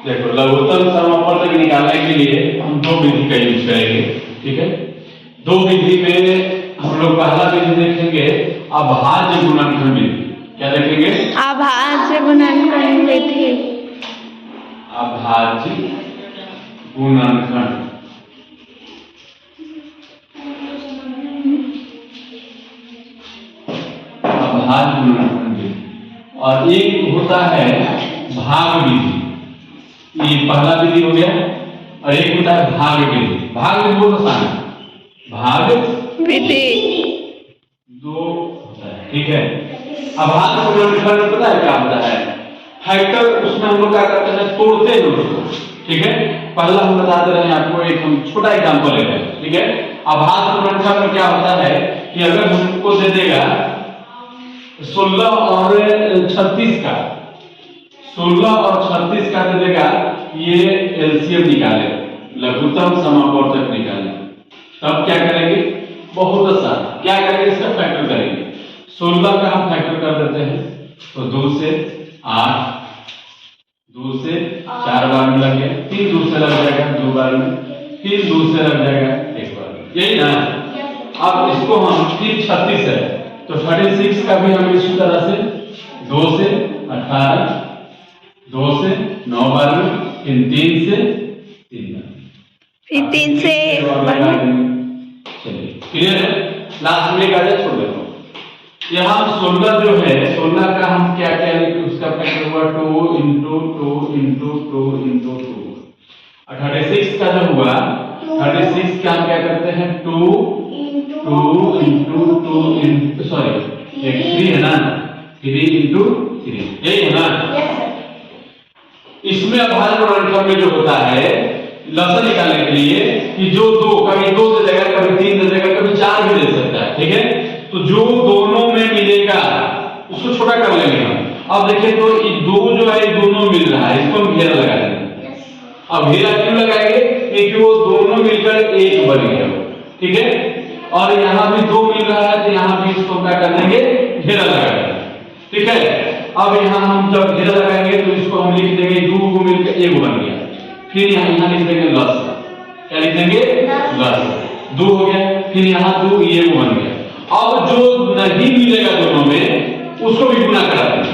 देखो लघुत्तम समापवर्तक निकालने के लिए हम दो विधि का यूज करेंगे। ठीक है, दो विधि में हम लोग पहला विधि देखेंगे अभाज्य गुणनखंड विधि। क्या देखेंगे? अभाज्य गुणनखंड विधि। अभाज्य गुणनखंड। अभाज्य गुणनखंड विधि। और एक होता है भाग विधि। ये पहला विधि हो गया। और एक होता है भाग विधि। भाग विधि बहुत आसान है। भाग विधि दो होता है। ठीक है, अभाज्य गुणनखंड में पता है क्या होता है? फैक्टर उसमें हम लोग क्या करते हैं, तोड़ते हैं उसको। ठीक है, पहला हम बताते रहे आपको, एक हम छोटा एग्जांपल लेते हैं। ठीक है, अभाज्य गुणनखंड में क्या होता है कि अगर हमको दे देगा 16 और 36 का, 16 और 36 का दे देगा, ये एलसीएम निकाले, लघुत्तम समापवर्तक निकाले, तब क्या करेंगे? बहुत आसान। क्या करेंगे? इसका फैक्टर करेंगे। 16 का हम फैक्टर कर देते हैं, तो 2 से 8, 2 से 4 बार में लग गया, 3 2 से लग जाएगा 2 बार में, 3 2 से लग जाएगा 1 बार में, यही ना? अब इसको हम 3 36 है, तो 36 का भी हम इसी तरह से 2 से 18, 2 से 9 बार में, फिर 3 से 3 बार, फिर 3 से चलिए क्लियर है? लास्ट में का छोड़ देता हूँ। यहाँ 16 जो है, 16 का हम क्या क्या लिखे? उसका फैक्टर हुआ 2 इंटू 2 इंटू 2 इंटू 2। 36 का जो हुआ, 36 का हम क्या करते हैं? 2 इंटू 2 इंटू, सॉरी, एक 3 है ना, 3 इंटू 3, यही है ना? इसमें अभाज्य गुणनखंड में जो होता है लसन निकालने के लिए कि जो 2 कभी 2 दे देगा, कभी 3 दे देगा, कभी 4 भी दे सकता है। ठीक है, तो जो दोनों में मिलेगा उसको छोटा कर लेंगे हम। अब देखिए, तो ये 2 जो है दोनों मिल रहा है, इसको हम घेरा लगा देंगे। अब घेरा क्यों लगाएंगे? क्योंकि वो दोनों मिलकर एक बन गया। ठीक है, और यहाँ भी 2 मिल रहा है, तो यहाँ भी इसको क्या कर देंगे? घेरा लगा देंगे। ठीक है, अब यहाँ हम जब घेरा लगाएंगे तो इसको हम लिख देंगे 2 को मिलकर 1 बन गया। फिर यहाँ लिख देंगे लस। क्या लिख देंगे? लस। 2 हो गया, फिर यहाँ 2 ये बन गया। अब जो नहीं मिलेगा दोनों में, उसको भी गुना करा देंगे।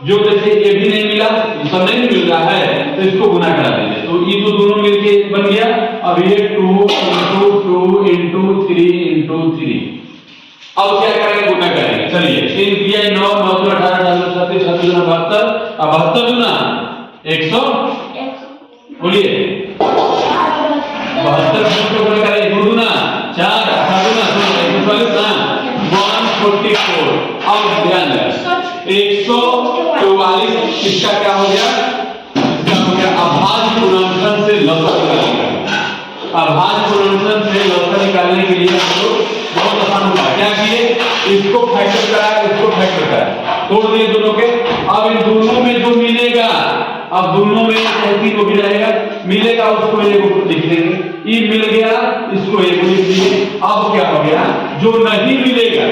जो जैसे ये भी नहीं मिला, सब नहीं मिल रहा है, तो इसको गुना करा देंगे, तो ये तो दोनों मिलके बन गया। अब ये 2 इंटू 2 इंटू 3 इंटू 3। अब क्या करेंगे? गुना करेंगे। चलिए, 3 दिया 9, 9 तो 18, 18 36, 36 72, अब 72 गुना 100, बोलिए 72 को गुना करेंगे, 2 गुना 4, 8 गुना 144 ना 144। अब ध्यान दें, 144 इसका क्या हो गया? इसका हो गया अभाज्य गुणनखंड से लसन निकालने। अभाज्य गुणनखंड से लसन निकालने के लिए हम लोग बहुत आसान होगा। क्या किए? इसको फैक्टर कराया, इसको फैक्टर कराया, तोड़ दिए दोनों के। अब इन दोनों में जो मिलेगा, अब दोनों में ऐसी को भी रहेगा, मिलेगा उसको एक ऊपर लिख देंगे, ये मिल गया इसको एक लिख दिए। अब क्या हो गया? जो नहीं मिलेगा,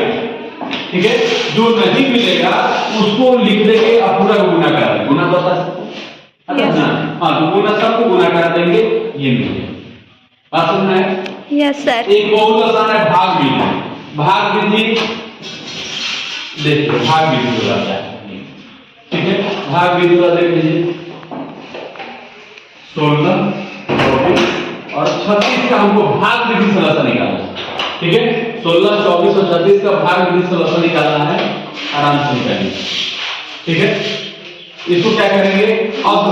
ठीक है, जो नहीं मिलेगा उसको लिख देंगे, अब पूरा गुना करा देंगे। गुना बता ना, हाँ, तो गुना सबको गुना करा देंगे, ये मिल गया। बात समझ में है? Yes sir. एक बहुत आसान है भाग विधि। भाग विधि देखिए, भाग विधि हो जाता है। ठीक है, भाग विधि को देख लीजिए, 16, 24 और 36 का हमको भाग विधि से लसन निकालना है। ठीक है, 16, 24 और 36 का भाग विधि से लसन निकालना है, आराम से निकालिए। ठीक है, इसको क्या करेंगे? अब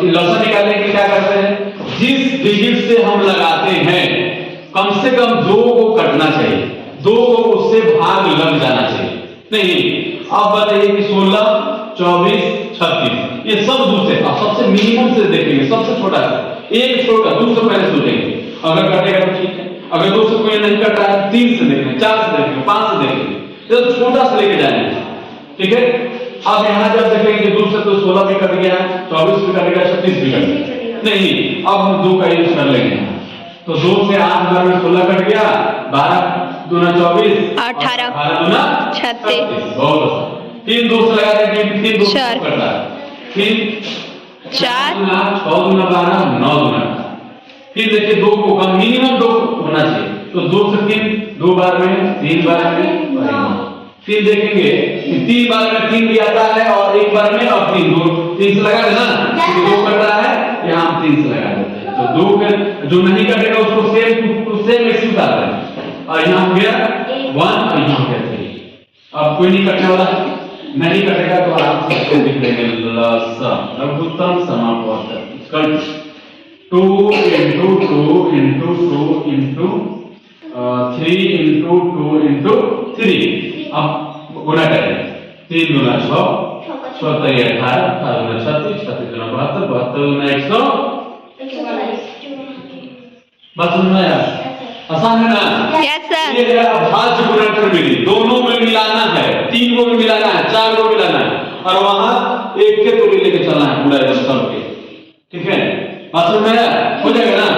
लसन निकालने के लिए क्या करते हैं? जिस डिजिट से हम लगाते हैं कम से कम 2 को कटना चाहिए, 2 को उससे भाग लग जाना चाहिए। नहीं, अब बताइए कि 16, 24, 36 ये सब दूसरे, सबसे मिनिमम से देखेंगे, सबसे छोटा से एक छोटा, 2 से पहले सोचेंगे। अगर कटेगा तो ठीक है, अगर 2 से कोई नहीं कट रहा है 3 से देखेंगे, 4 से देखेंगे, 5 से देखेंगे, तो छोटा से लेके जाएंगे। ठीक है, अब यहाँ जब देखेंगे कि 2 से तो 16 भी कट गया, 24 भी कट गया, 36 भी कट गया। नहीं, अब हम 2 का यूज कर लेंगे, तो 2 से 8 बार में 16 कट गया, 12 दूना 24, 18 दूना 36। बहुत आसान। 3 2 से लगा देंगे, 3 2 कट रहा है, फिर चार। 6 दूना 12, 9 दूना 18। फिर देखिए 2 को कम, मिनिमम 2 होना चाहिए, तो 2 से 3, 2 बार में, 3 बार में और 1 बार। फिर देखेंगे कि 3 बार में 3 भी आता है और 1 बार में और 3 से लगा देना, 2 कट रहा है, यहाँ हम 3 से लगा देते हैं। तो 2 के जो नहीं कटेगा उसको सेम ऐसे उतार दें, और यहाँ हो गया 1 और यहाँ हो गया 3। अब कोई नहीं कटने वाला, नहीं कटेगा तो आप सबको लिख देंगे लसम, लघुत्तम समापवर्तक 2 into 2 into 2 into 3 into 2 into 3। अब गुणा करें, 3 दूना 6, 6 3 18, 18 दूना 36, 36 दूना 72, 72 दूना 100। बात समझ में आया? आसान है ना? Yes sir. ये है अभाज्य गुणनखंड विधि, दोनों में मिलाना है, 3 को भी मिलाना है, 4 को मिलाना है, और वहां एक के तो भी लेके चलना है पूरा एकदम सबके। ठीक है, बात समझ में आया? हो जाएगा ना?